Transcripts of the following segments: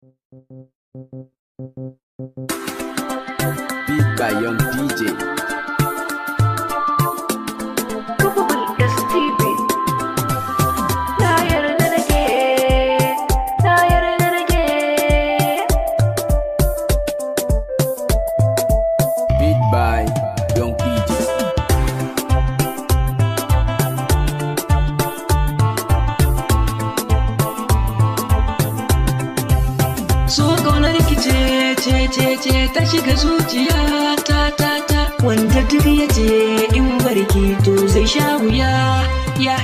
Beat by Young DJ. Beat by Young DJ. So ƙaunar ce ta shiga zuciya ta wanda duk ya ce in barki to zai sha wuya ya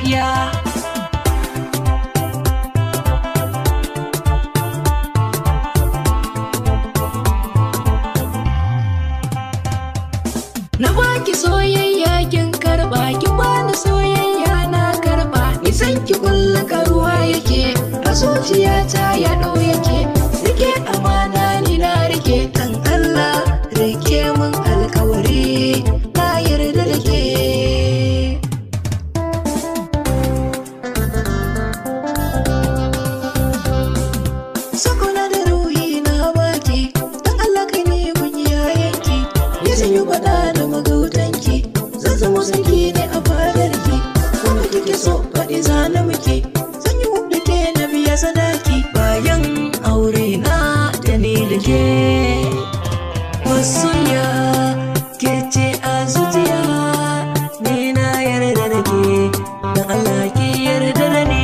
na baki soyayya kin karba ki bani soyayya na karba ni san ki kullun karuwa yake a zuciyata ya dau yake rike amana ni na rike kan Allah rike mun alkawari na yarda da ke sakona da ruhi na baki dan Allah kai ne kun yayanki ya sanyi gwada da magautanki zan zama sanki ne a fadarki kuma kike so faɗi zana muke sanyi da ke na biya sadaki bayan aure na da ni da ke masoya ke ce a zuciya ni na yarda da ke dan Allah ki yarda da ni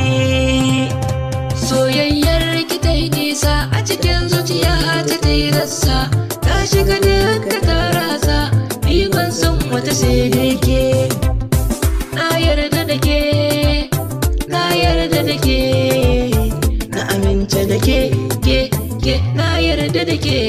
soyayyar ki ta yi nisa a cikin zuciya ta yi rassa ta shiga duka ta rasa ni ban san wata sai da ke na yarda da ke na yarda da ke na aminta da ke na yarda da ke